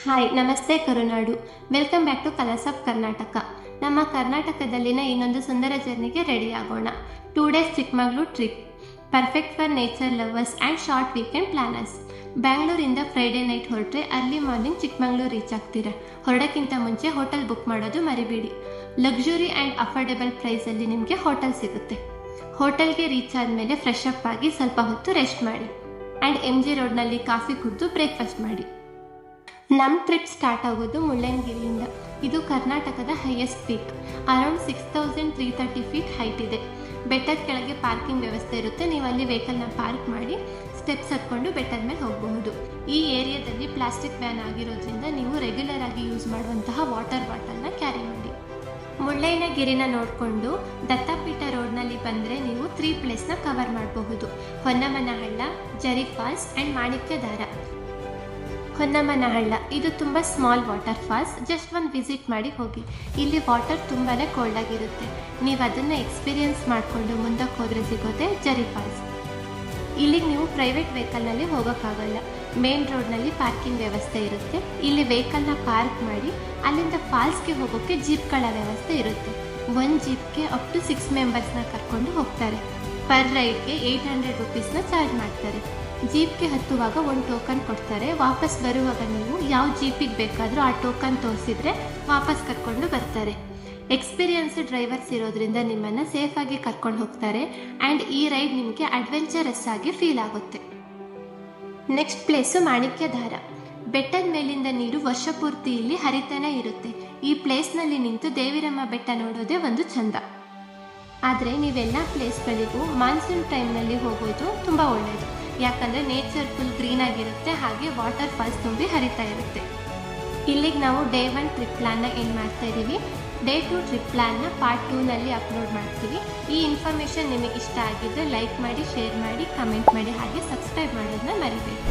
Hi, ನಮಸ್ತೆ Karunadu. Welcome back to colours of Karnataka. ನಮ್ಮ ಕರ್ನಾಟಕದಲ್ಲಿನ ಇನ್ನೊಂದು ಸುಂದರ ಜರ್ನಿಗೆ ರೆಡಿ ಆಗೋಣ. 2 days Chikkamagaluru trip, perfect for nature lovers and short weekend planners. ಬ್ಯಾಂಗ್ಳೂರಿಂದ ಫ್ರೈಡೇ ನೈಟ್ ಹೊರಟ್ರೆ ಅರ್ಲಿ ಮಾರ್ನಿಂಗ್ ಚಿಕ್ಕಮಗಳೂರು ರೀಚ್ ಆಗ್ತೀರಾ. ಹೊರಡೋಕ್ಕಿಂತ ಮುಂಚೆ ಹೋಟೆಲ್ ಬುಕ್ ಮಾಡೋದು ಮರಿಬೇಡಿ. ಲಕ್ಸುರಿ ಆ್ಯಂಡ್ ಅಫೋರ್ಡೆಬಲ್ ಪ್ರೈಸಲ್ಲಿ ನಿಮಗೆ ಹೋಟೆಲ್ ಸಿಗುತ್ತೆ. ಹೋಟೆಲ್ಗೆ ರೀಚ್ ಆದಮೇಲೆ ಫ್ರೆಶ್ ಅಪ್ ಆಗಿ ಸ್ವಲ್ಪ ಹೊತ್ತು ರೆಸ್ಟ್ ಮಾಡಿ ಆ್ಯಂಡ್ MG ರೋಡ್ನಲ್ಲಿ ಕಾಫಿ ಕುಡಿದು ಬ್ರೇಕ್ಫಾಸ್ಟ್ ಮಾಡಿ. ನಮ್ಮ ಟ್ರಿಪ್ ಸ್ಟಾರ್ಟ್ ಆಗೋದು ಮುಳ್ಳಯ್ಯನಗಿರಿಯಿಂದ. ಇದು ಕರ್ನಾಟಕದ highest peak. Around 6330 feet height ಇದೆ. ಬೆಟ್ಟದ ಕೆಳಗೆ ಪಾರ್ಕಿಂಗ್ ವ್ಯವಸ್ಥೆ ಇರುತ್ತೆ. ನೀವು ಅಲ್ಲಿ ವೆಹಿಕಲ್ನ ಪಾರ್ಕ್ ಮಾಡಿ ಸ್ಟೆಪ್ಸ್ ಹತ್ಕೊಂಡು ಬೆಟ್ಟದ ಮೇಲೆ ಹೋಗಬಹುದು. ಈ ಏರಿಯಾದಲ್ಲಿ ಪ್ಲಾಸ್ಟಿಕ್ ಬ್ಯಾನ್ ಆಗಿರೋದ್ರಿಂದ ನೀವು ರೆಗ್ಯುಲರ್ ಆಗಿ ಯೂಸ್ ಮಾಡುವಂತಹ ವಾಟರ್ ಬಾಟಲ್ನ ಕ್ಯಾರಿ ಮಾಡಿ. ಮುಳ್ಳಯ್ಯನಗಿರಿನ ನೋಡಿಕೊಂಡು ದತ್ತಪೀಠ ರೋಡ್ನಲ್ಲಿ ಬಂದರೆ ನೀವು 3 ಪ್ಲೇಸ್ನ ಕವರ್ ಮಾಡಬಹುದು. ಹೊನ್ನಮ್ಮನಹಳ್ಳ, ಜರಿ ಫಾಲ್ಸ್ ಆ್ಯಂಡ್ ಮಾಣಿಕ್ಯದಾರ. ಹೊನ್ನಮ್ಮನಹಳ್ಳ ಇದು ತುಂಬ ಸ್ಮಾಲ್ ವಾಟರ್ ಫಾಲ್ಸ್. ಜಸ್ಟ್ ಒಂದು ವಿಸಿಟ್ ಮಾಡಿ ಹೋಗಿ. ಇಲ್ಲಿ ವಾಟರ್ ತುಂಬಾ ಕೋಲ್ಡ್ ಆಗಿರುತ್ತೆ. ನೀವು ಅದನ್ನು ಎಕ್ಸ್ಪೀರಿಯನ್ಸ್ ಮಾಡಿಕೊಂಡು ಮುಂದಕ್ಕೆ ಹೋದರೆ ಸಿಗೋದೆ ಜರಿ ಫಾಲ್ಸ್. ಇಲ್ಲಿಗೆ ನೀವು ಪ್ರೈವೇಟ್ ವೆಹಿಕಲ್ನಲ್ಲಿ ಹೋಗೋಕ್ಕಾಗಲ್ಲ. ಮೇನ್ ರೋಡ್ನಲ್ಲಿ ಪಾರ್ಕಿಂಗ್ ವ್ಯವಸ್ಥೆ ಇರುತ್ತೆ. ಇಲ್ಲಿ ವೆಹಿಕಲ್ನ ಪಾರ್ಕ್ ಮಾಡಿ ಅಲ್ಲಿಂದ ಫಾಲ್ಸ್ಗೆ ಹೋಗೋಕ್ಕೆ ಜೀಪ್ಗಳ ವ್ಯವಸ್ಥೆ ಇರುತ್ತೆ. ಒಂದು ಜೀಪ್ಗೆ ಅಪ್ ಟು 6 ಮೆಂಬರ್ಸ್ನ ಕರ್ಕೊಂಡು ಹೋಗ್ತಾರೆ. ಪರ್ ರೈಡ್ಗೆ 800 ರುಪೀಸ್ನ ಚಾರ್ಜ್ ಮಾಡ್ತಾರೆ. ಜೀಪ್ಗೆ ಹತ್ತುವಾಗ ಒಂದು ಟೋಕನ್ ಕೊಡ್ತಾರೆ. ವಾಪಸ್ ಬರುವಾಗ ನೀವು ಯಾವ ಜೀಪಿಗೆ ಬೇಕಾದರೂ ಆ ಟೋಕನ್ ತೋರಿಸಿದ್ರೆ ವಾಪಸ್ ಕರ್ಕೊಂಡು ಬರ್ತಾರೆ. ಎಕ್ಸ್ಪೀರಿಯನ್ಸ್ಡ್ ಡ್ರೈವರ್ಸ್ ಇರೋದ್ರಿಂದ ನಿಮ್ಮನ್ನು ಸೇಫಾಗಿ ಕರ್ಕೊಂಡು ಹೋಗ್ತಾರೆ ಆ್ಯಂಡ್ ಈ ರೈಡ್ ನಿಮಗೆ ಅಡ್ವೆಂಚರಸ್ ಆಗಿ ಫೀಲ್ ಆಗುತ್ತೆ. Next place Manikyadhara. ಬೆಟ್ಟದ ಮೇಲಿಂದ ನೀರು ವರ್ಷಪೂರ್ತಿ ಇಲ್ಲಿ ಹರಿತಾನೆ ಇರುತ್ತೆ. ಈ ಪ್ಲೇಸ್ನಲ್ಲಿ ನಿಂತು ದೇವಿರಮ್ಮ ಬೆಟ್ಟ ನೋಡೋದೇ ಒಂದು ಚಂದ. ಆದರೆ ನೀವೆಲ್ಲ ಪ್ಲೇಸ್ಗಳಿಗೂ ಮಾನ್ಸೂನ್ ಟೈಮ್ನಲ್ಲಿ ಹೋಗೋದು ತುಂಬ ಒಳ್ಳೆಯದು. ಯಾಕಂದರೆ ನೇಚರ್ ಫುಲ್ ಗ್ರೀನ್ ಆಗಿರುತ್ತೆ, ಹಾಗೆ ವಾಟರ್ ಫಾಲ್ಸ್ ತುಂಬಿ ಹರಿತಾ ಇರುತ್ತೆ. ಇಲ್ಲಿಗೆ ನಾವು ಡೇ 1 ಟ್ರಿಪ್ ಪ್ಲ್ಯಾನ್ನ ಏನು ಮಾಡ್ತಾ ಇದ್ದೀವಿ. ಡೇ 2 ಟ್ರಿಪ್ ಪ್ಲ್ಯಾನ್ನ ಪಾರ್ಟ್ 2ನಲ್ಲಿ ಅಪ್ಲೋಡ್ ಮಾಡ್ತೀವಿ. ಈ ಇನ್ಫಾರ್ಮೇಷನ್ ನಿಮಗೆ ಇಷ್ಟ ಆಗಿದ್ದರೆ ಲೈಕ್ ಮಾಡಿ, ಶೇರ್ ಮಾಡಿ, ಕಮೆಂಟ್ ಮಾಡಿ, ಹಾಗೆ ಸಬ್ಸ್ಕ್ರೈಬ್ ಮಾಡೋದನ್ನ ಮರಿಬೇಡಿ.